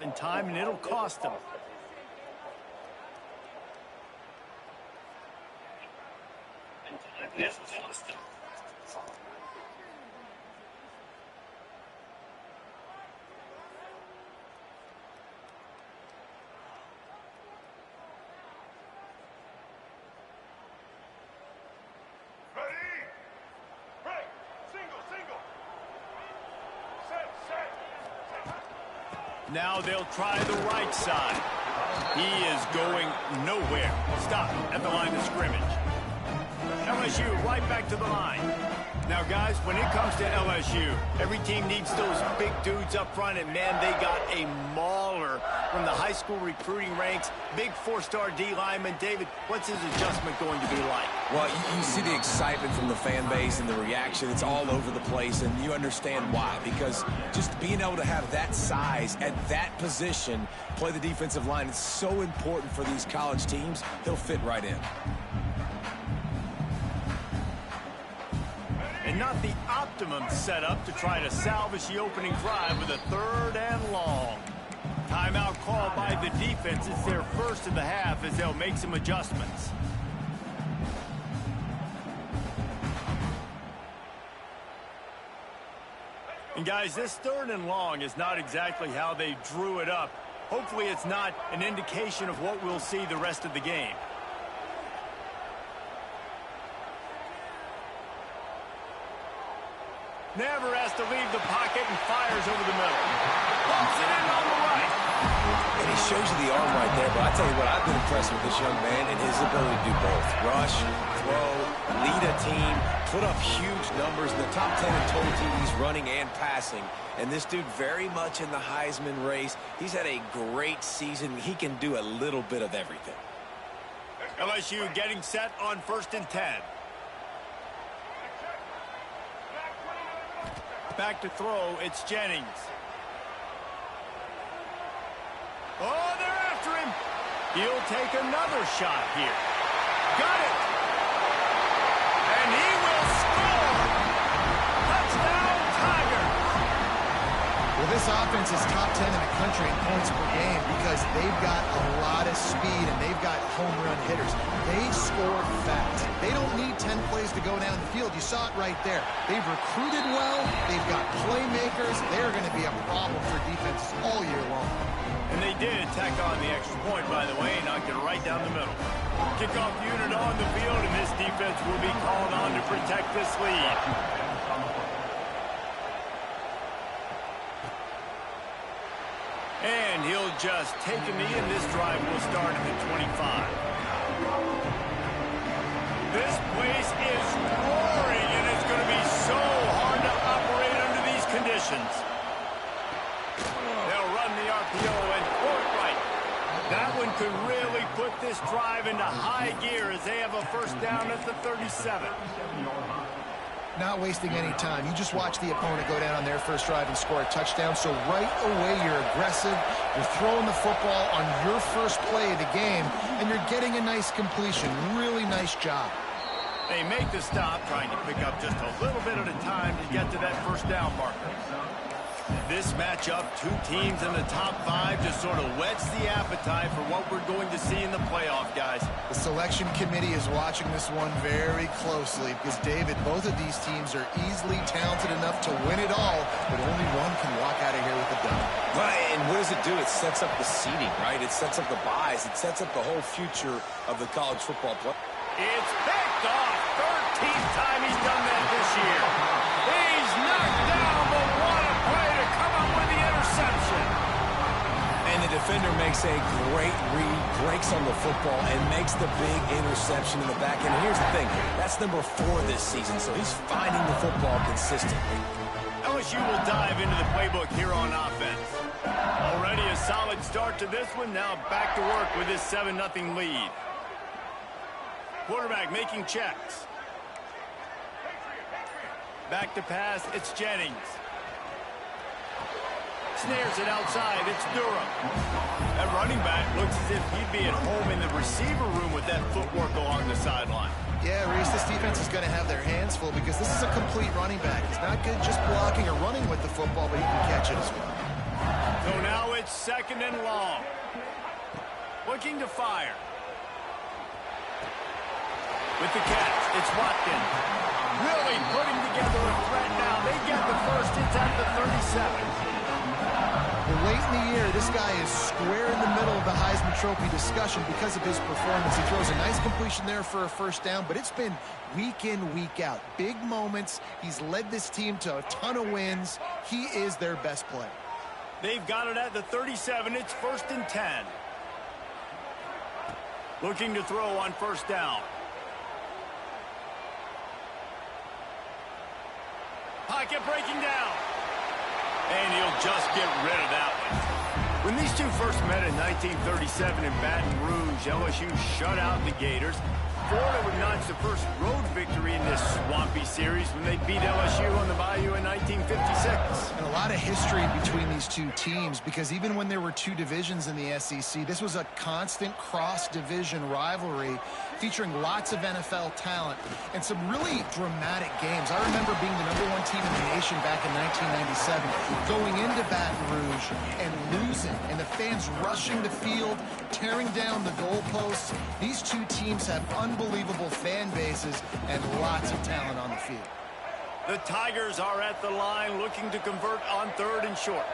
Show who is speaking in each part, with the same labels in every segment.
Speaker 1: off in time, and it'll cost them. Now they'll try the right side. He is going nowhere. Stop at the line of scrimmage. LSU right back to the line. Now, guys, when it comes to LSU, every team needs those big dudes up front, and, man, they got a mauler from the high school recruiting ranks. Big four-star D lineman. David, what's his adjustment going to be like?
Speaker 2: Well, you see the excitement from the fan base and the reaction. It's all over the place, and you understand why. Because just being able to have that size at that position, play the defensive line, it's so important for these college teams. He'll fit right in.
Speaker 1: And not the optimum setup to try to salvage the opening drive with a 3rd and long. Timeout called by the defense. It's their first of the half as they'll make some adjustments. And guys, this 3rd and long is not exactly how they drew it up. Hopefully it's not an indication of what we'll see the rest of the game. Never has to leave the pocket and fires over the middle. Pumps it in on the right.
Speaker 2: And he shows you the arm right there, but I tell you what, I've been impressed with this young man and his ability to do both. Rush, throw, lead a team, put up huge numbers in the top 10 in total TDs running and passing. And this dude very much in the Heisman race. He's had a great season. He can do a little bit of everything.
Speaker 1: LSU getting set on 1st and 10. Back to throw, it's Jennings. Oh, they're after him. He'll take another shot here. Got it. And he will score. Touchdown, Tigers.
Speaker 3: Well, this offense is top 10 in the country in points per game because they've got a lot of speed and they've got home run hitters. They score fast. They don't need 10 plays to go down the field. You saw it right there. They've recruited well. They've got playmakers. They're going to be a problem for defenses all year long.
Speaker 1: And they did tack on the extra point, by the way, knocked it right down the middle. Kickoff unit on the field, and this defense will be called on to protect this lead. And he'll just take a knee, and this drive will start at the 25. This place is roaring, and it's going to be so hard to operate under these conditions. They'll run the RPO and throw it right. That one could really put this drive into high gear as they have a 1st down at the 37.
Speaker 3: Not wasting any time. You just watch the opponent go down on their first drive and score a touchdown. So right away, you're aggressive. You're throwing the football on your first play of the game, and you're getting a nice completion. Really nice job.
Speaker 1: They make the stop, trying to pick up just a little bit at a time to get to that 1st down marker. This matchup, 2 teams in the top 5, just sort of whets the appetite for what we're going to see in the playoff, guys.
Speaker 3: The selection committee is watching this one very closely because, David, both of these teams are easily talented enough to win it all, but only one can walk out of here with a dub.
Speaker 2: Right, and what does it do? It sets up the seeding, right? It sets up the buys. It sets up the whole future of the college football play.
Speaker 1: It's picked off. 13th time he's done that this year. He's knocked down, but what a play to come up with the interception.
Speaker 2: And the defender makes a great read, breaks on the football, and makes the big interception in the back end. And here's the thing, that's number 4 this season, so he's finding the football consistently.
Speaker 1: LSU will dive into the playbook here on offense. Already a solid start to this one. Now back to work with this 7-0 lead. Quarterback making checks. Back to pass, it's Jennings. Snares it outside, it's Durham. That running back looks as if he'd be at home in the receiver room with that footwork along the sideline.
Speaker 3: Yeah, Reese, this defense is going to have their hands full because this is a complete running back. He's not good just blocking or running with the football, but he can catch it as well.
Speaker 1: So now it's 2nd and long. Looking to fire. With the catch, it's Watkins. Really putting together a threat now. They get the first. It's at the 37.
Speaker 3: Well, late in the year, this guy is square in the middle of the Heisman Trophy discussion because of his performance. He throws a nice completion there for a first down, but it's been week in, week out. Big moments. He's led this team to a ton of wins. He is their best player.
Speaker 1: They've got it at the 37. It's 1st and 10. Looking to throw on first down. Pocket breaking down. And he'll just get rid of that one. When these two first met in 1937 in Baton Rouge, LSU shut out the Gators. Florida would notch the first road victory in this swampy series when they beat LSU on the Bayou in 1956.
Speaker 3: And a lot of history between these two teams because even when there were two divisions in the SEC, this was a constant cross-division rivalry featuring lots of NFL talent and some really dramatic games. I remember being the #1 team in the nation back in 1997, going into Baton Rouge and losing, and the fans rushing the field, tearing down the goalposts. These two teams have unbelievable fan bases and lots of talent on the field.
Speaker 1: The Tigers are at the line looking to convert on 3rd and short.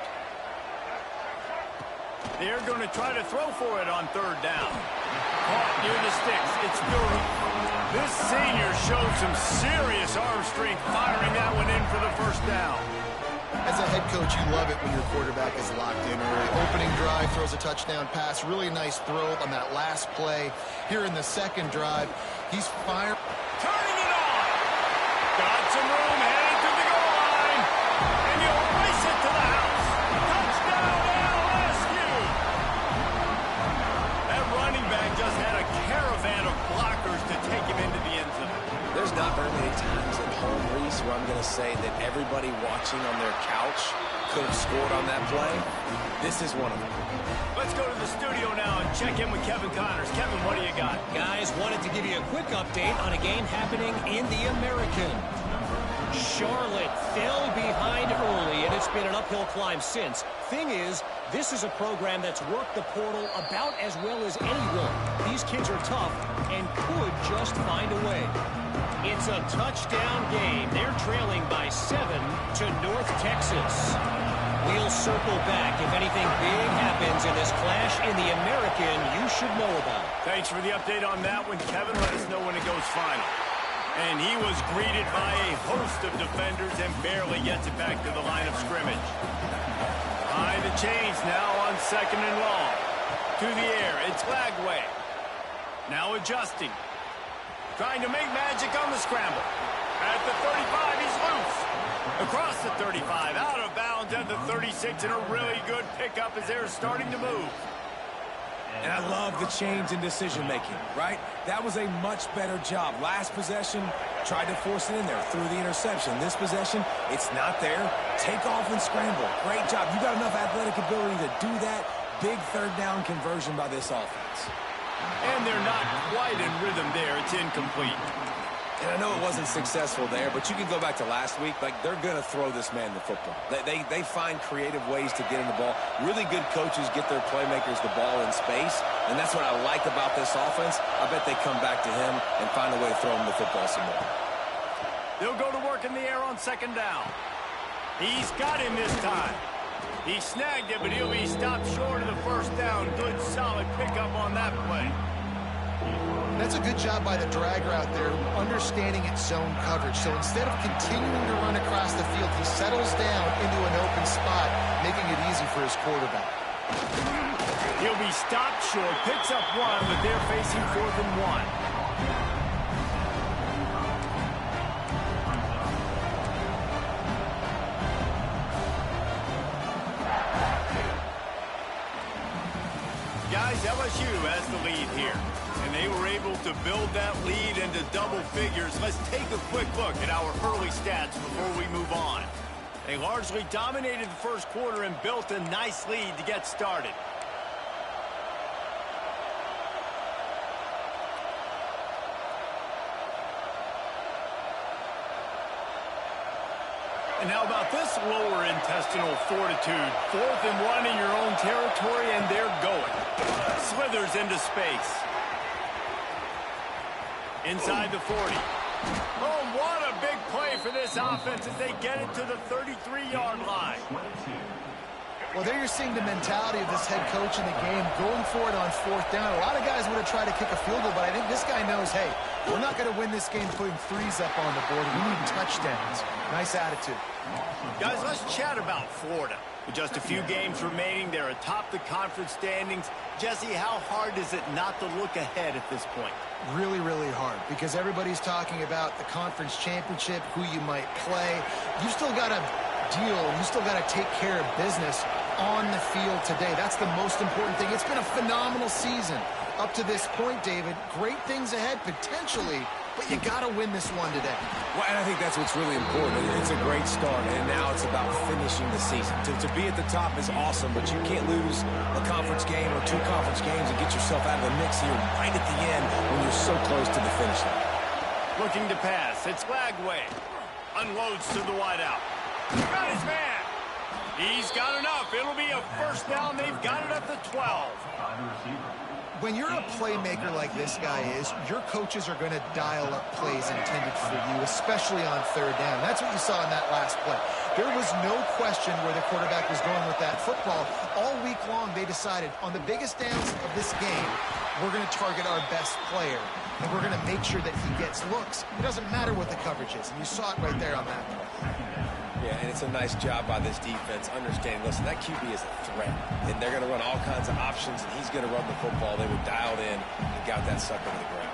Speaker 1: They're going to try to throw for it on 3rd down. Caught near the sticks. It's Gurley. This senior showed some serious arm strength firing that one in for the first down.
Speaker 3: As a head coach, you love it when your quarterback is locked in early. Opening drive, throws a touchdown pass. Really nice throw on that last play. Here in the 2nd drive, he's firing.
Speaker 1: Turning it on. Got some room, headed to the goal line. And you'll race it to the house. Touchdown, LSU. That running back just had a caravan of blockers to take him into the end zone.
Speaker 2: There's not very many times at home, Reese, where I'm going to say that everybody watching on their couch could have scored on that play. This is one of them.
Speaker 1: Let's go to the studio now and check in with Kevin Connors. Kevin, what do you got?
Speaker 4: Guys, wanted to give you a quick update on a game happening in the American. Charlotte fell behind early, and it's been an uphill climb since. Thing is, this is a program that's worked the portal about as well as anyone. These kids are tough and could just find a way. It's a touchdown game. They're trailing by 7 to North Texas. We'll circle back if anything big happens in this clash in the American you should know about.
Speaker 1: Thanks for the update on that one, Kevin. Let us know when it goes final. And he was greeted by a host of defenders and barely gets it back to the line of scrimmage. Behind the chains now on 2nd and long. To the air, it's Lagway. Now adjusting. Trying to make magic on the scramble. At the 35, he's loose. Across the 35, out of bounds at the 36, and a really good pickup as they're starting to move.
Speaker 2: And I love the change in decision-making, right? That was a much better job. Last possession, tried to force it in there, threw the interception. This possession, it's not there. Take off and scramble. Great job. You got enough athletic ability to do that. Big 3rd down conversion by this offense.
Speaker 1: And they're not quite in rhythm there. It's incomplete.
Speaker 2: And I know it wasn't successful there, but you can go back to last week. Like, they're going to throw this man the football. They find creative ways to get him the ball. Really good coaches get their playmakers the ball in space, and that's what I like about this offense. I bet they come back to him and find a way to throw him the football some more.
Speaker 1: They'll go to work in the air on 2nd down. He's got him this time. He snagged it, but he'll be stopped short of the first down. Good, solid pickup on that play.
Speaker 3: That's a good job by the drag route there, understanding its zone coverage. So instead of continuing to run across the field, he settles down into an open spot, making it easy for his quarterback.
Speaker 1: He'll be stopped short, picks up 1, but they're facing 4th and 1. Guys, LSU has the lead here. And they were able to build that lead into double figures. Let's take a quick look at our early stats before we move on. They largely dominated the first quarter and built a nice lead to get started. And how about this lower intestinal fortitude? 4th and 1 in your own territory, and they're going. Slithers into space. Inside the 40. Oh, what a big play for this offense as they get it to the 33-yard line.
Speaker 3: Well, there you're seeing the mentality of this head coach in the game, going for it on 4th down. A lot of guys would have tried to kick a field goal, but I think this guy knows, hey, we're not going to win this game putting threes up on the board. We need touchdowns. Nice attitude.
Speaker 1: Guys, let's chat about Florida. With just a few games remaining, they're atop the conference standings. Jesse, how hard is it not to look ahead at this point?
Speaker 3: Really, really hard, because everybody's talking about the conference championship, who you might play. You still got to deal, you still got to take care of business on the field today. That's the most important thing. It's been a phenomenal season up to this point, David. Great things ahead, potentially, but you got to win this one today.
Speaker 2: Well, and I think that's what's really important. It's a great start, and now it's about finishing the season. To be at the top is awesome, but you can't lose a conference game or 2 conference games and get yourself out of the mix here right at the end when you're so close to the finish line.
Speaker 1: Looking to pass. It's Lagway. Unloads to the wideout. Got his man. He's got enough. It'll be a first down. They've got it at the 12.
Speaker 3: When you're a playmaker like this guy is, your coaches are going to dial up plays intended for you, especially on 3rd down. That's what you saw in that last play. There was no question where the quarterback was going with that football. All week long, they decided on the biggest downs of this game, we're going to target our best player, and we're going to make sure that he gets looks. It doesn't matter what the coverage is, and you saw it right there on that play.
Speaker 2: Yeah, and it's a nice job by this defense understanding, listen, that QB is a threat, and they're going to run all kinds of options, and he's going to run the football. They were dialed in and got that sucker to the ground.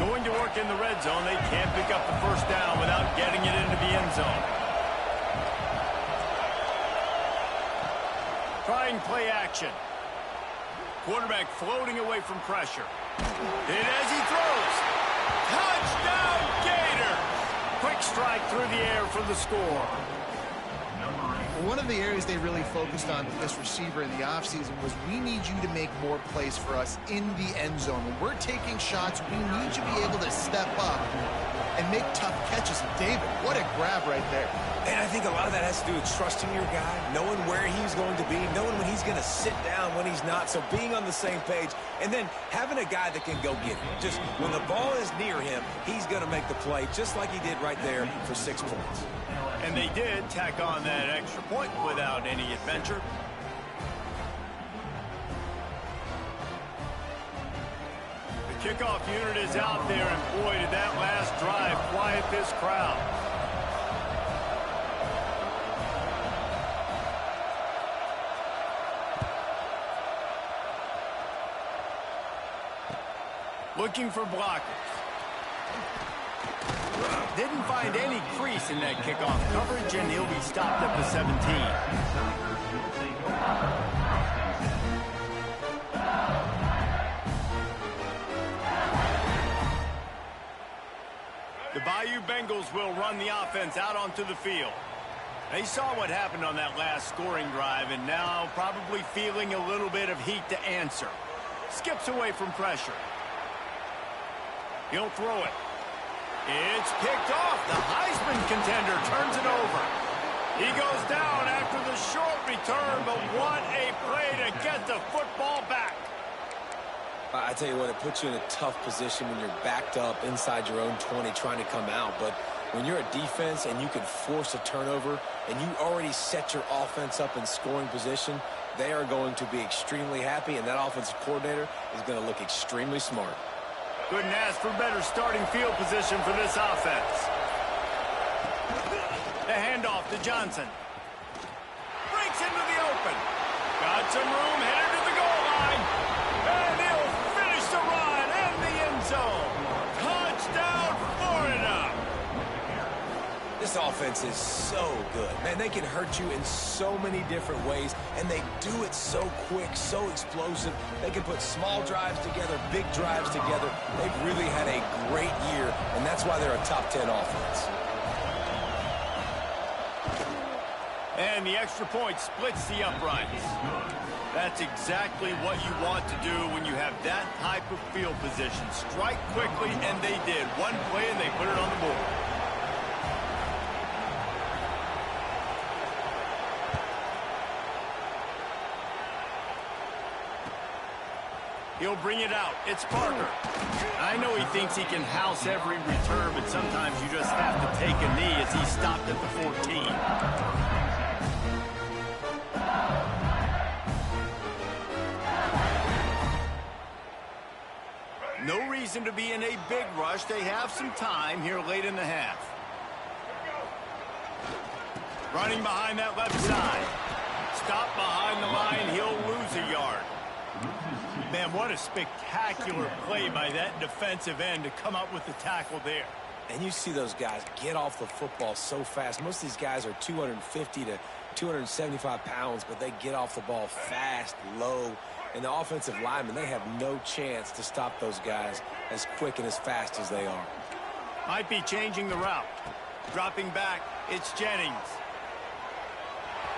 Speaker 1: Going to work in the red zone. They can't pick up the first down without getting it into the end zone. Trying play action. Quarterback floating away from pressure. And as he throws, touchdown Gator! Quick strike through the air for the score.
Speaker 3: One of the areas they really focused on with this receiver in the offseason was we need you to make more plays for us in the end zone. When we're taking shots, we need you to be able to step up and make tough catches. And David, what a grab right there.
Speaker 2: And I think a lot of that has to do with trusting your guy, knowing where he's going to be, knowing when he's going to sit down, when he's not. So being on the same page, and then having a guy that can go get it. Just when the ball is near him, he's going to make the play, just like he did right there for 6 points.
Speaker 1: And they did tack on that extra point without any adventure. The kickoff unit is out there, and boy, did that last drive quiet this crowd. Looking for blockers. Didn't find any crease in that kickoff coverage, and he'll be stopped at the 17. The Bayou Bengals will run the offense out onto the field. They saw what happened on that last scoring drive, and now probably feeling a little bit of heat to answer. Skips away from pressure. He'll throw it. It's picked off. The Heisman contender turns it over. He goes down after the short return, but what a play to get the football back.
Speaker 2: I tell you what, it puts you in a tough position when you're backed up inside your own 20 trying to come out. But when you're a defense and you can force a turnover and you already set your offense up in scoring position, they are going to be extremely happy, and that offensive coordinator is going to look extremely smart.
Speaker 1: Couldn't ask for better starting field position for this offense. The handoff to Johnson. Breaks into the open. Got some room, headed to the goal line. And he'll finish the run in the end zone. Touchdown, Florida.
Speaker 2: This offense is so good. Man, they can hurt you in so many different ways, and they do it so quick, so explosive. They can put small drives together, big drives together. They've really had a great year, and that's why they're a top 10 offense.
Speaker 1: And the extra point splits the uprights. That's exactly what you want to do when you have that type of field position. Strike quickly, and they did. One play, and they put it on the board. He'll bring it out. It's Parker. I know he thinks he can house every return, but sometimes you just have to take a knee as he stopped at the 14. No reason to be in a big rush. They have some time here late in the half. Running behind that left side. Stop behind the line. He'll lose a yard. Man, what a spectacular play by that defensive end to come up with the tackle there.
Speaker 2: And you see those guys get off the football so fast. Most of these guys are 250 to 275 pounds, but they get off the ball fast, low. And the offensive linemen, they have no chance to stop those guys as quick and as fast as they are.
Speaker 1: Might be changing the route. Dropping back, it's Jennings.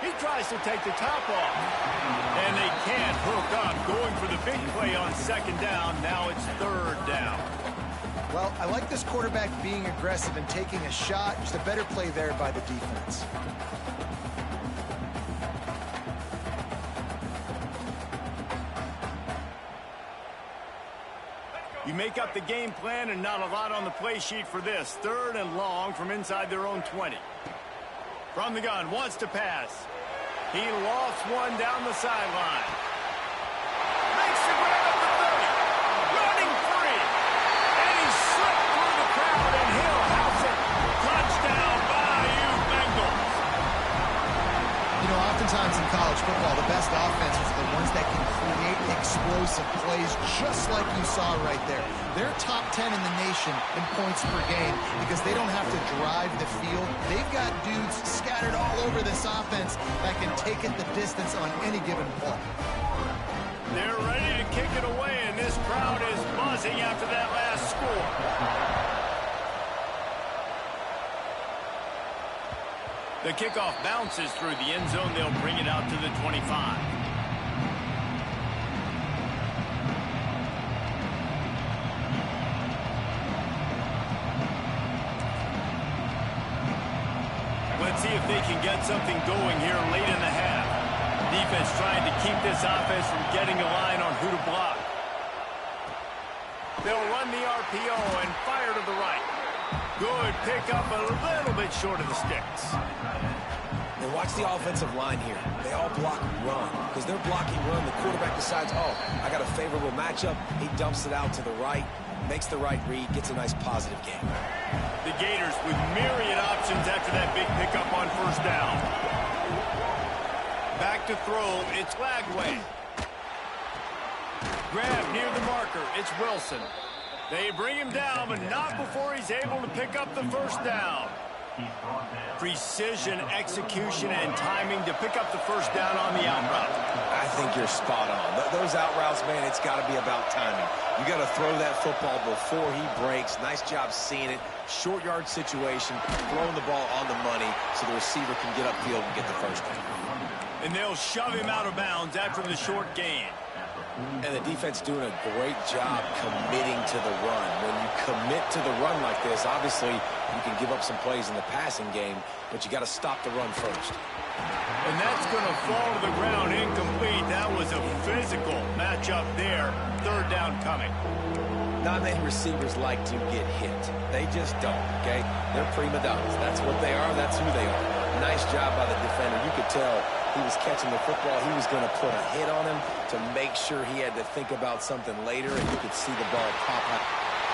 Speaker 1: He tries to take the top off. And they can't hook up. Going for the big play on second down. Now it's third down.
Speaker 3: Well, I like this quarterback being aggressive and taking a shot. Just a better play there by the defense.
Speaker 1: You make up the game plan and not a lot on the play sheet for this. Third and long from inside their own 20. From the gun, wants to pass. He lofts one down the sideline. Makes the grab at the 30. Running free. And he slipped through the crowd and he'll house it. Touchdown, Bayou Bengals.
Speaker 3: You know, oftentimes in college football, the best offenses are the ones that can create explosive plays just like you saw right there. They're top 10 in the nation in points per game because they don't have to drive the field. They've got dudes scattered all over this offense that can take it the distance on any given play.
Speaker 1: They're ready to kick it away, and this crowd is buzzing after that last score. The kickoff bounces through the end zone. They'll bring it out to the 25. Let's see if they can get something going here late in the half. Defense trying to keep this offense from getting a line on who to block. They'll run the RPO and fire to the right. Good pickup, a little bit short of the sticks.
Speaker 2: And watch the offensive line here. They all block run. Because they're blocking run, the quarterback decides, oh, I got a favorable matchup. He dumps it out to the right, makes the right read, gets a nice positive gain.
Speaker 1: The Gators with myriad options after that big pickup on first down. Back to throw, it's Lagway. Grab near the marker, it's Wilson. They bring him down, but not before he's able to pick up the first down. Precision, execution, and timing to pick up the first down on the out route.
Speaker 2: I think you're spot on. Those out routes, man, it's got to be about timing. You got to throw that football before he breaks. Nice job seeing it. Short yard situation, throwing the ball on the money so the receiver can get upfield and get the first one.
Speaker 1: And they'll shove him out of bounds after the short gain.
Speaker 2: And the defense doing a great job committing to the run. When you commit to the run like this, obviously you can give up some plays in the passing game, but you got to stop the run first.
Speaker 1: And that's going to fall to the ground incomplete. That was a physical matchup there. Third down coming.
Speaker 2: Not many receivers like to get hit. They just don't, okay? They're prima donnas. That's what they are. That's who they are. Nice job by the defender. You could tell he was catching the football. He was going to put a hit on him to make sure he had to think about something later, and you could see the ball pop out.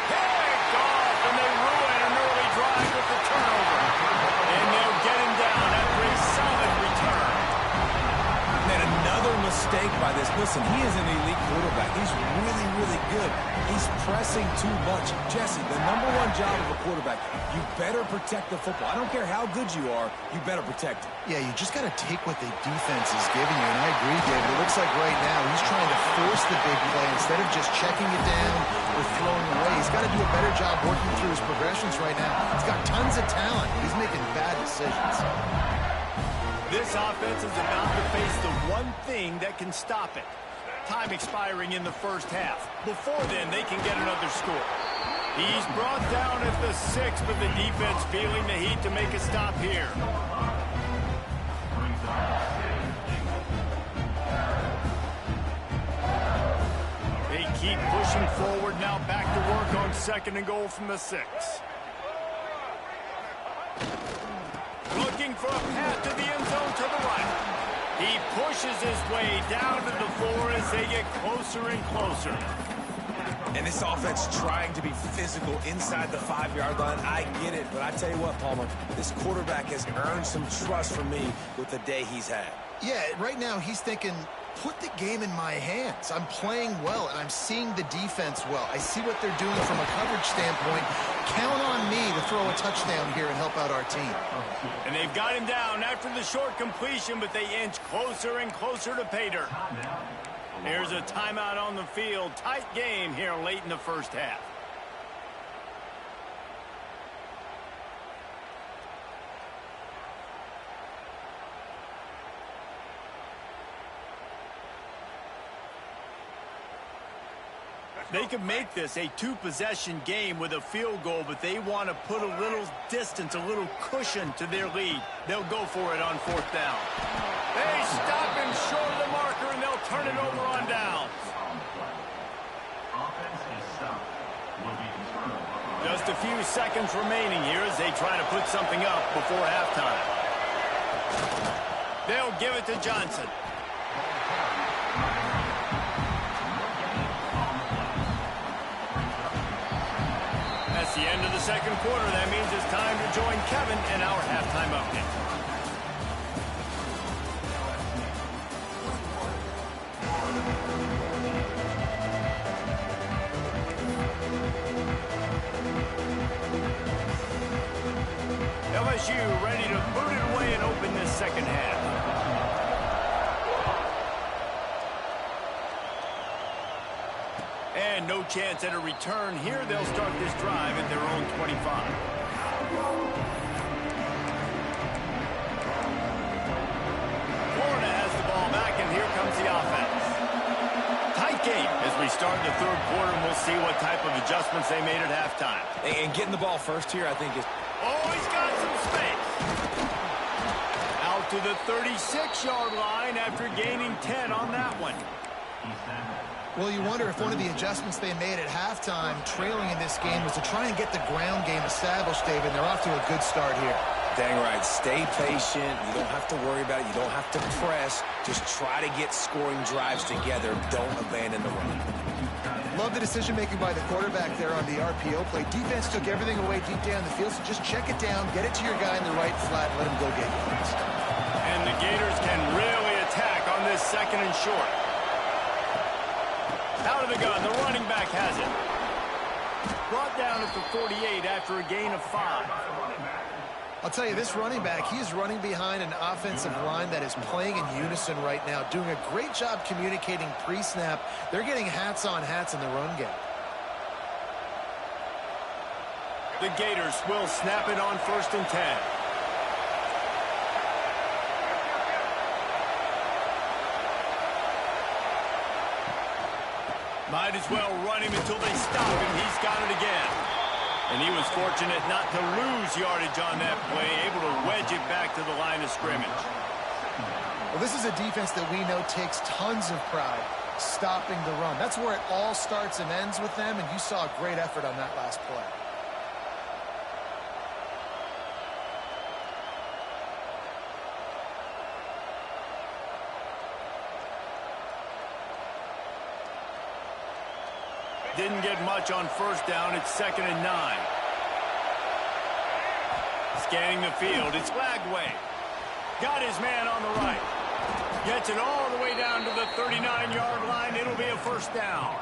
Speaker 1: Picked off, and they ruin an early drive with the turnover. And they'll get him down after a solid return.
Speaker 2: Man, another mistake by this. Listen, he is an elite quarterback. He's really, really good. He's pressing too much. Jesse, the #1 job of a quarterback, you better protect the football. I don't care how good you are, you better protect it.
Speaker 3: Yeah, you just got to take what the defense is giving you, and I agree, David. It looks like right now he's trying to force the big play instead of just checking it down or throwing away. He's got to do a better job working through his progressions right now. He's got tons of talent, but he's making bad decisions.
Speaker 1: This offense is about to face the one thing that can stop it. Time expiring in the first half. Before then, they can get another score. He's brought down at the 6, but the defense feeling the heat to make a stop here. They keep pushing forward now, back to work on 2nd and goal from the 6. Looking for a path to the end zone to the right. He pushes his way down to the 4 as they get closer and closer.
Speaker 2: And this offense trying to be physical inside the 5-yard line. I get it, but I tell you what, Palmer, this quarterback has earned some trust from me with the day he's had.
Speaker 3: Yeah, right now he's thinking, put the game in my hands. I'm playing well, and I'm seeing the defense well. I see what they're doing from a coverage standpoint. Count on me to throw a touchdown here and help out our team.
Speaker 1: And they've got him down after the short completion, but they inch closer and closer to pay dirt. Here's a timeout on the field. Tight game here late in the first half. They could make this a 2-possession game with a field goal, but they want to put a little distance, a little cushion to their lead. They'll go for it on 4th down. They stop him short of the marker, and they'll turn it over on downs. Just a few seconds remaining here as they try to put something up before halftime. They'll give it to Johnson. That's the end of the 2nd quarter. That means it's time to join Kevin in our halftime update. LSU ready to boot it away and open this 2nd half. And no chance at a return here. They'll start this drive at their own 25. Florida has the ball back, and here comes the offense. Tight game as we start the 3rd quarter, and we'll see what type of adjustments they made at halftime.
Speaker 2: And getting the ball first here, I think, is...
Speaker 1: Oh, he's got some space. Out to the 36-yard line after gaining 10 on that one.
Speaker 3: Well, you wonder if one of the adjustments they made at halftime, trailing in this game, was to try and get the ground game established, David. They're off to a good start here.
Speaker 2: Dang right. Stay patient. You don't have to worry about it. You don't have to press. Just try to get scoring drives together. Don't abandon the run.
Speaker 3: Love the decision-making by the quarterback there on the RPO play. Defense took everything away deep down the field, so just check it down, get it to your guy in the right flat, let him go get yards.
Speaker 1: And the Gators can really attack on this 2nd and short. Out of the gun, the running back has it. Brought down at the 48 after a gain of 5.
Speaker 3: I'll tell you, this running back, he's running behind an offensive line that is playing in unison right now, doing a great job communicating pre-snap. They're getting hats on hats in the run game.
Speaker 1: The Gators will snap it on 1st and 10. Might as well run him until they stop him. He's got it again. And he was fortunate not to lose yardage on that play, able to wedge it back to the line of scrimmage.
Speaker 3: Well, this is a defense that we know takes tons of pride stopping the run. That's where it all starts and ends with them, and you saw a great effort on that last play.
Speaker 1: Didn't get much on 1st down. It's 2nd and 9. Scanning the field. It's Lagway. Got his man on the right. Gets it all the way down to the 39-yard line. It'll be a 1st down.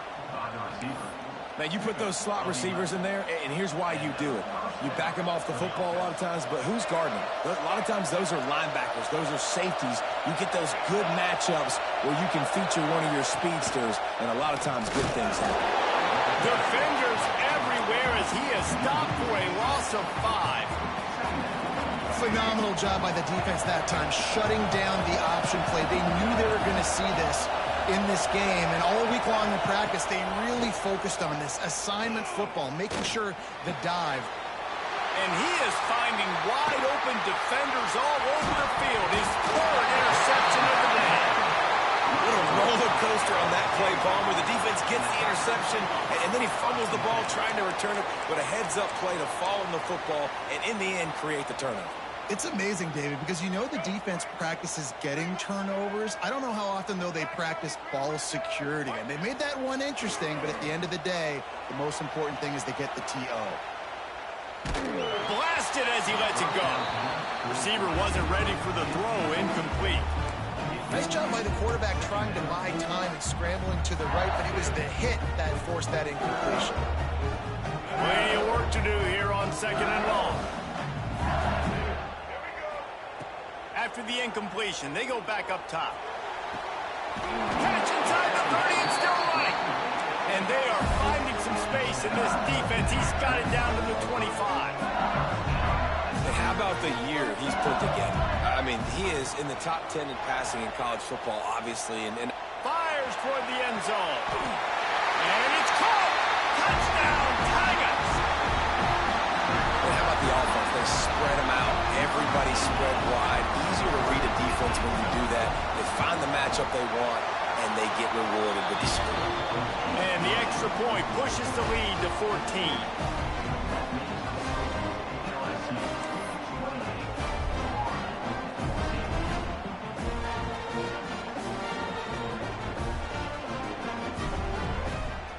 Speaker 2: Now, you put those slot receivers in there, and here's why you do it. You back them off the football a lot of times, but who's guarding them? A lot of times those are linebackers. Those are safeties. You get those good matchups where you can feature one of your speedsters, and a lot of times good things happen.
Speaker 1: Defenders everywhere as he is stopped for a loss of 5.
Speaker 3: Phenomenal job by the defense that time, shutting down the option play. They knew they were going to see this in this game, and all week long in practice, they really focused on this assignment football, making sure the dive.
Speaker 1: And he is finding wide open defenders all over the field. His third interception of the day.
Speaker 2: What a roller coaster on that play, Palmer. The defense gets the interception, and then he fumbles the ball trying to return it with a heads-up play to fall on the football, and in the end, create the turnover.
Speaker 3: It's amazing, David, because you know the defense practices getting turnovers. I don't know how often, though, they practice ball security. And they made that one interesting, but at the end of the day, the most important thing is they get the TO.
Speaker 1: Blasted as he lets it go. Receiver wasn't ready for the throw, incomplete.
Speaker 3: Nice job by the quarterback trying to buy time and scrambling to the right, but it was the hit that forced that incompletion.
Speaker 1: Plenty of work to do here on 2nd and long. After the incompletion, they go back up top. Catch inside the 30 and still running. And they are finding some space in this defense. He's got it down to the 25.
Speaker 2: And how about the year he's put together? I mean, he is in the top 10 in passing in college football, obviously. And
Speaker 1: fires toward the end zone. And it's caught. Touchdown, Tigers.
Speaker 2: And how about the offense? They spread them out. Everybody spread wide. Easier to read a defense when you do that. They find the matchup they want, and they get rewarded with the score.
Speaker 1: And the extra point pushes the lead to 14.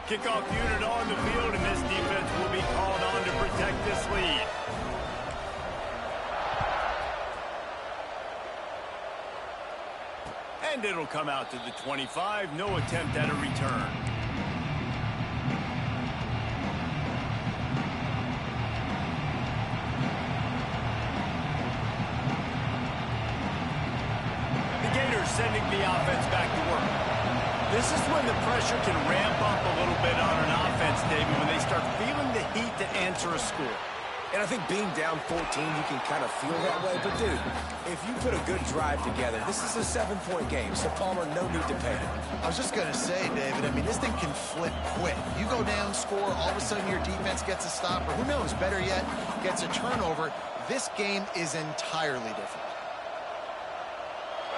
Speaker 1: Kickoff unit on the field, and this defense will be called on to protect this lead. And it'll come out to the 25. No attempt at a return. The Gators sending the offense back to work. This is when the pressure can ramp up a little bit on an offense, David, when they start feeling the heat to answer a score.
Speaker 2: And I think being down 14, you can kind of feel that way. But, dude, if you put a good drive together, this is a 7-point game. So, Palmer, no need to panic.
Speaker 3: I was just going to say, David, I mean, this thing can flip quick. You go down, score, all of a sudden your defense gets a stop, or who knows, better yet, gets a turnover. This game is entirely different.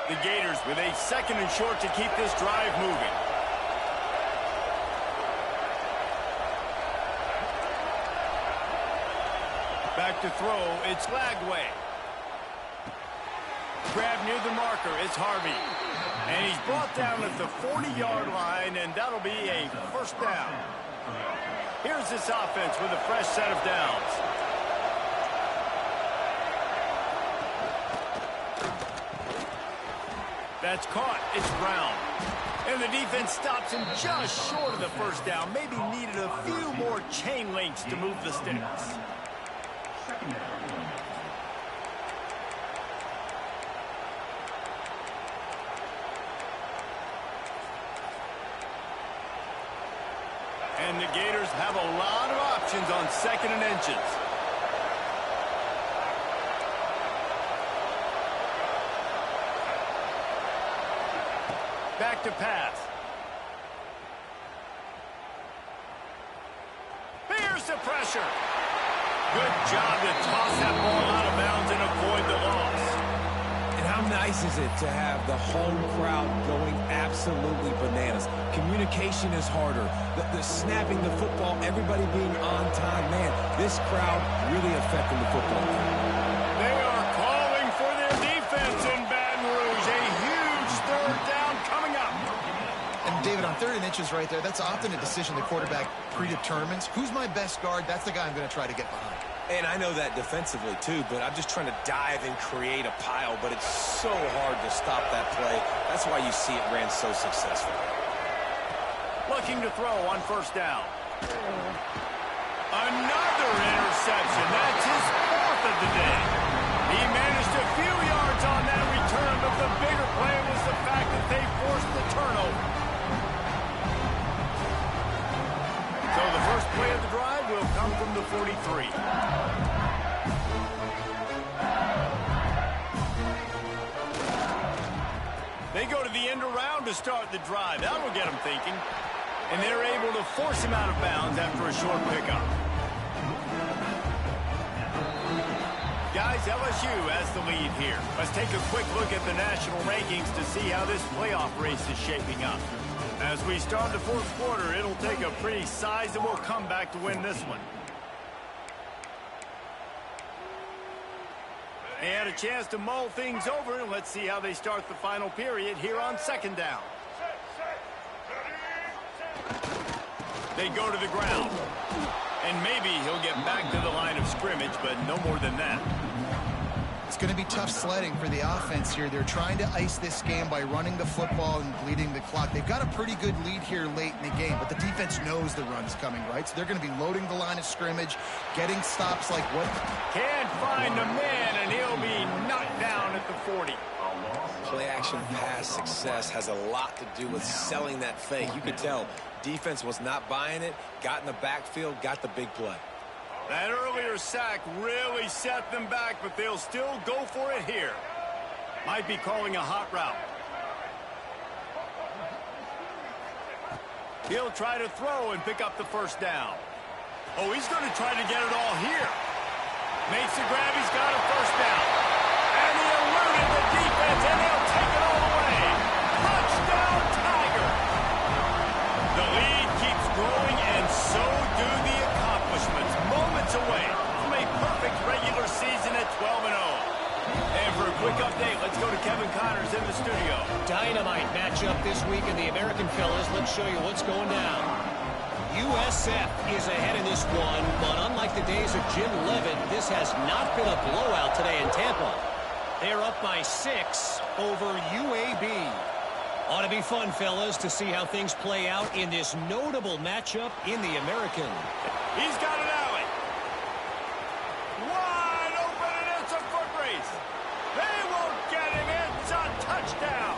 Speaker 1: The Gators with a 2nd and short to keep this drive moving. Back to throw, it's Lagway. Grab near the marker, it's Harvey. And he's brought down at the 40-yard line, and that'll be a first down. Here's this offense with a fresh set of downs. That's caught, it's Brown. And the defense stops him just short of the first down. Maybe needed a few more chain links to move the sticks. And the Gators have a lot of options on 2nd and inches. Back to pass. Here's the pressure. Good job to toss that ball out of bounds and avoid the loss.
Speaker 2: And how nice is it to have the home crowd going absolutely bananas? Communication is harder. The snapping the football, everybody being on time. Man, this crowd really affecting the football game.
Speaker 1: They are calling for their defense in Baton Rouge. A huge 3rd down coming up.
Speaker 3: And David, on 3rd and inches right there, that's often a decision the quarterback predetermines. Who's my best guard? That's the guy I'm going to try to get behind.
Speaker 2: And I know that defensively, too, but I'm just trying to dive and create a pile, but it's so hard to stop that play. That's why you see it ran so successful.
Speaker 1: Looking to throw on 1st down. Another interception. That's his 4th of the day. He managed a few yards on that return, but the bigger play was the fact that they forced the turnover. So the first play of the drive will come from the 43. They go to the end around to start the drive. That'll get them thinking. And they're able to force him out of bounds after a short pickup. Guys, LSU has the lead here. Let's take a quick look at the national rankings to see how this playoff race is shaping up. As we start the fourth quarter, it'll take a pretty sizable comeback to win this one. They had a chance to mull things over. Let's see how they start the final period here on second down. They go to the ground. And maybe he'll get back to the line of scrimmage, but no more than that.
Speaker 3: It's going to be tough sledding for the offense here. They're trying to ice this game by running the football and bleeding the clock. They've got a pretty good lead here late in the game, but the defense knows the run's coming, right? So they're going to be loading the line of scrimmage, getting stops like what?
Speaker 1: Can't find the man, and he'll be knocked down at the 40.
Speaker 2: Play-action pass success has a lot to do with selling that fake. You could tell defense was not buying it, got in the backfield, got the big play.
Speaker 1: That earlier sack really set them back, but they'll still go for it here. Might be calling a hot route. He'll try to throw and pick up the first down. Oh, he's going to try to get it all here. Makes the grab, he's got a first down. And he eluded the defense, and they'll take it all away. Touchdown, Tiger! The lead keeps growing, and so do the accomplishments. Moments away from a perfect regular season at 12-0. And for a quick update, let's go to Kevin Connors in the studio.
Speaker 4: Dynamite matchup this week in the American, fellas. Let's show you what's going down. USF is ahead in this one, but unlike the days of Jim Leavitt, this has not been a blowout today in Tampa. They're up by 6 over UAB. Ought to be fun, fellas, to see how things play out in this notable matchup in the American.
Speaker 1: He's got an alley. Wide open, and it's a foot race. They won't get him. It's a touchdown.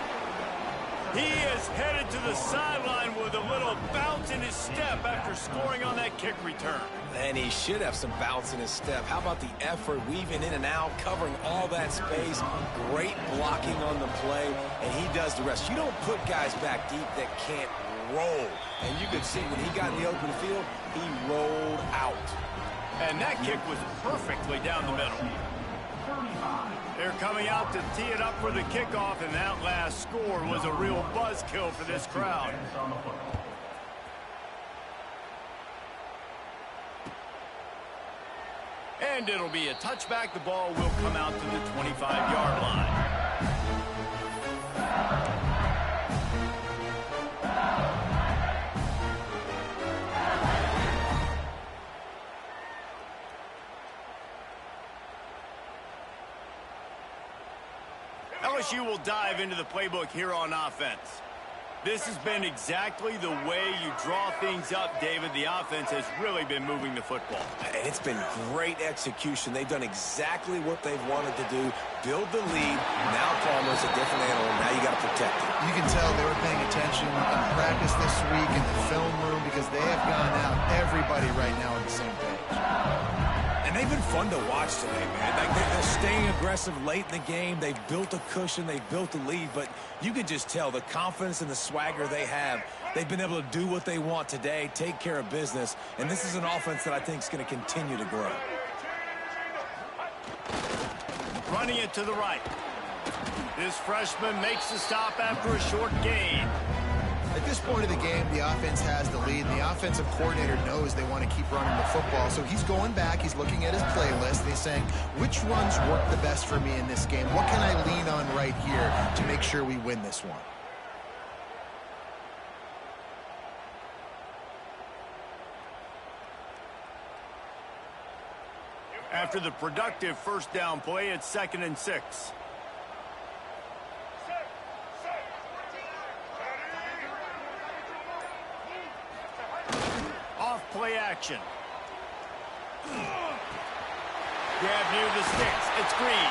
Speaker 1: He is headed to the sideline with a little bounce in his step after scoring on that kick return.
Speaker 2: And he should have some bounce in his step. How about the effort, weaving in and out, covering all that space, great blocking on the play, and he does the rest. You don't put guys back deep that can't roll. And you could see when he got in the open field, he rolled out.
Speaker 1: And that kick was perfectly down the middle. They're coming out to tee it up for the kickoff, and that last score was a real buzzkill for this crowd. And it'll be a touchback. The ball will come out to the 25-yard line. LSU will dive into the playbook here on offense. This has been exactly the way you draw things up, David. The offense has really been moving the football.
Speaker 2: And it's been great execution. They've done exactly what they've wanted to do. Build the lead. Now Palmer's a different animal. Now you got to protect it.
Speaker 3: You can tell they were paying attention in practice this week in the film room because they have gone out, everybody right now on the same page.
Speaker 2: And they've been fun to watch today, man. Like they're staying aggressive late in the game. They've built a cushion. They've built a lead. But you can just tell the confidence and the swagger they have. They've been able to do what they want today, take care of business. And this is an offense that I think is going to continue to grow.
Speaker 1: Running it to the right. This freshman makes the stop after a short gain.
Speaker 3: At this point of the game, the offense has the lead, and the offensive coordinator knows they want to keep running the football. So he's going back, he's looking at his playlist, and he's saying, which runs work the best for me in this game? What can I lean on right here to make sure we win this one?
Speaker 1: After the productive first down play, it's 2nd and 6. Play action. Grab near the sticks. It's Green.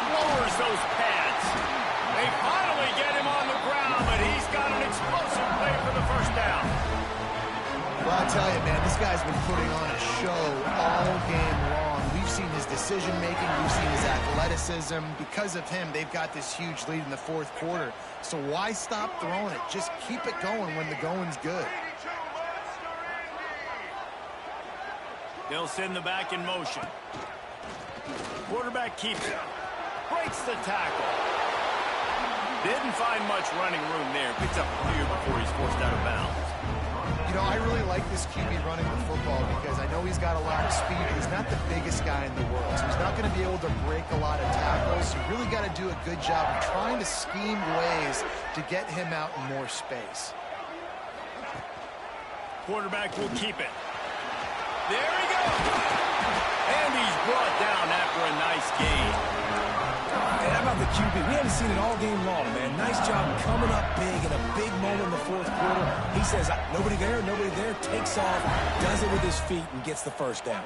Speaker 1: Lowers those pads. They finally get him on the ground, but he's got an explosive play for the first down.
Speaker 3: Well, I tell you, man, this guy's been putting on a show all game long. We've seen his decision-making. We've seen his athleticism. Because of him, they've got this huge lead in the fourth quarter. So why stop throwing it? Just keep it going when the going's good.
Speaker 1: They'll send the back in motion. Quarterback keeps it. Breaks the tackle. Didn't find much running room there. Picks up a few before he's forced out of bounds.
Speaker 3: You know, I really like this QB running the football because I know he's got a lot of speed, but he's not the biggest guy in the world. So he's not going to be able to break a lot of tackles. You really got to do a good job of trying to scheme ways to get him out in more space.
Speaker 1: Quarterback will keep it. There he goes. And he's brought down after a nice gain.
Speaker 2: Hey, how about the QB? We haven't seen it all game long, man. Nice job coming up big in a big moment in the fourth quarter. He says, nobody there, takes off, does it with his feet, and gets the first down.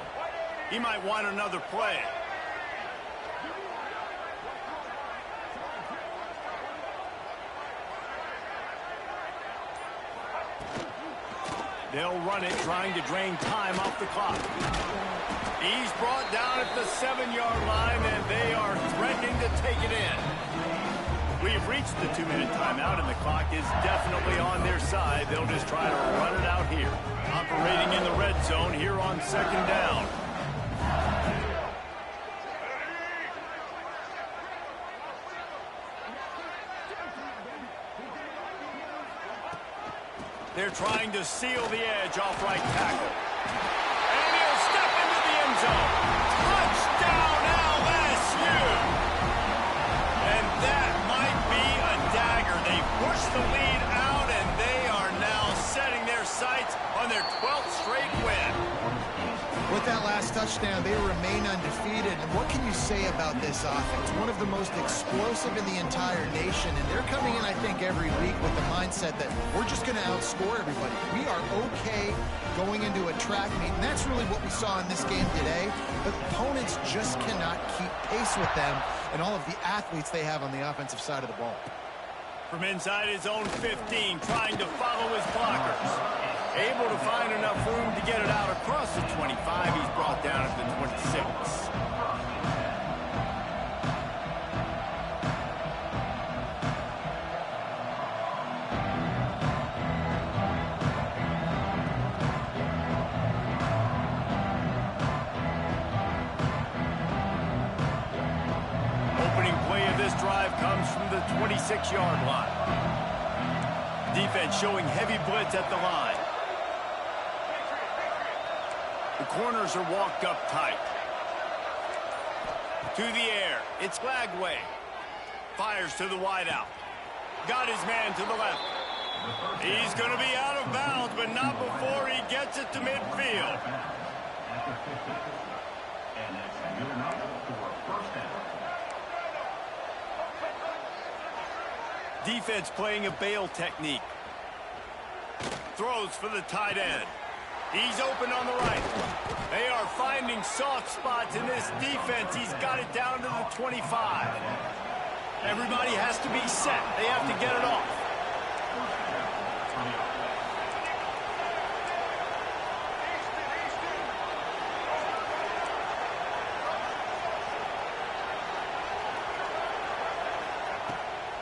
Speaker 1: He might want another play. They'll run it, trying to drain time off the clock. He's brought down at the 7-yard line, and they are threatening to take it in. We've reached the 2-minute timeout, and the clock is definitely on their side. They'll just try to run it out here. Operating in the red zone here on second down. They're trying to seal the edge off right tackle. And he'll step into the end zone. Touchdown, LSU! And that might be a dagger. They push the lead out, and they are now setting their sights on their 12th straight win.
Speaker 3: With that last touchdown, they remain undefeated. And what can you say about this offense? One of the most explosive in the entire nation. And they're coming in, I think, every week with the mindset that we're just going to outscore everybody. We are okay going into a track meet. And that's really what we saw in this game today. But opponents just cannot keep pace with them and all of the athletes they have on the offensive side of the ball.
Speaker 1: From inside his own 15, trying to follow his blockers. Able to find enough room to get it out across the 25. He's brought down at the 26. Opening play of this drive comes from the 26-yard line. Defense showing heavy blitz at the line. The corners are walked up tight. To the air. It's Lagway. Fires to the wideout. Got his man to the left. He's going to be out of bounds, but not before he gets it to midfield. Defense playing a bail technique. Throws for the tight end. He's open on the right. They are finding soft spots in this defense. He's got it down to the 25. Everybody has to be set. They have to get it off.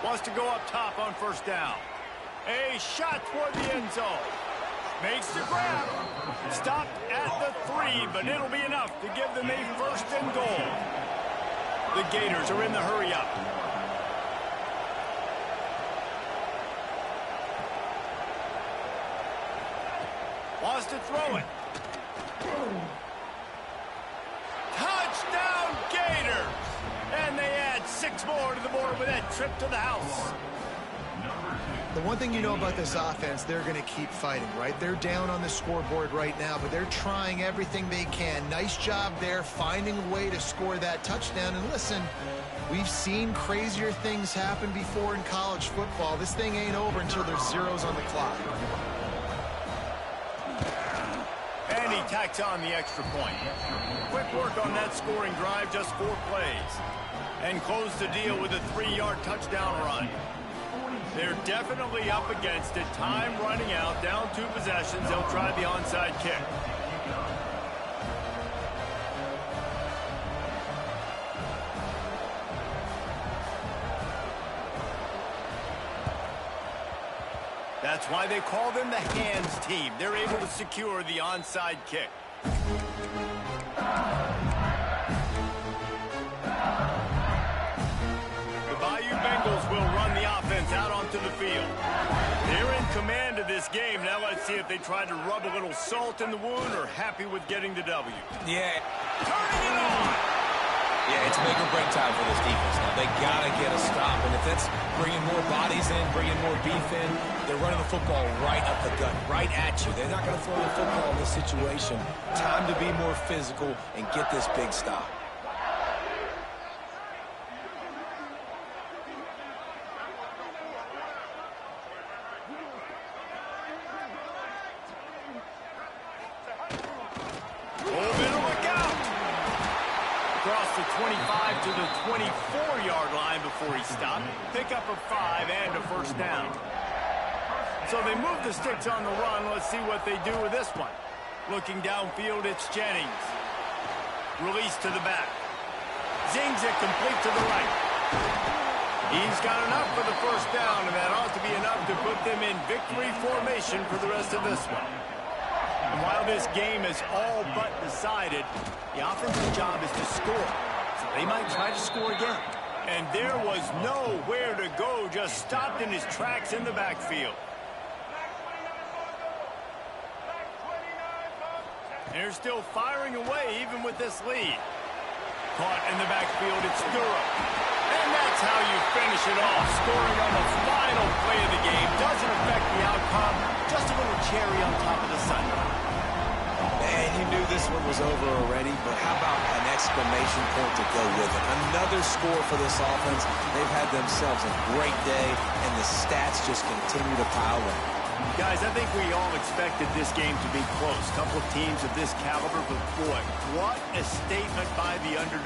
Speaker 1: Wants to go up top on first down. A shot toward the end zone. Makes the grab. Stopped at the 3, but it'll be enough to give them a first and goal. The Gators are in the hurry-up. Wants to throw it. Touchdown, Gators! And they add 6 more to the board with that trip to the house.
Speaker 3: The one thing you know about this offense, they're going to keep fighting, right? They're down on the scoreboard right now, but they're trying everything they can. Nice job there, finding a way to score that touchdown. And listen, we've seen crazier things happen before in college football. This thing ain't over until there's zeros on the clock.
Speaker 1: And he tacks on the extra point. Quick work on that scoring drive, just 4 plays. And close the deal with a 3-yard touchdown run. They're definitely up against it. Time running out, down 2 possessions. They'll try the onside kick. That's why they call them the hands team. They're able to secure the onside kick. The Bayou Bengals will run the offense out onto the field. They're in command of this game. Now let's see if they try to rub a little salt in the wound or happy with getting the W.
Speaker 2: Yeah.
Speaker 1: Turning it on.
Speaker 2: Yeah, it's make or break time for this defense now. They got to get a stop, and if that's bringing more bodies in, bringing more beef in, they're running the football right up the gut, right at you. They're not going to throw the football in this situation. Time to be more physical and get this big stop.
Speaker 1: Across the 25 to the 24-yard line before he stopped. Pick up a 5 and a first down. So they move the sticks on the run. Let's see what they do with this one. Looking downfield, it's Jennings. Release to the back. Zings it complete to the right. He's got enough for the first down, and that ought to be enough to put them in victory formation for the rest of this one. And while this game is all but decided, the offensive job is to score. So they might try to score again. And there was nowhere to go, just stopped in his tracks in the backfield. And they're still firing away even with this lead. Caught in the backfield, it's Durham. And that's how you finish it off, scoring on the final play of the game. Doesn't affect the outcome, just a little cherry on top of the sundae.
Speaker 2: Man, you knew this one was over already, but how about an exclamation point to go with it? Another score for this offense. They've had themselves a great day, and the stats just continue to pile up.
Speaker 1: Guys, I think we all expected this game to be close. Couple of teams of this caliber, but boy, what a statement by the underdog.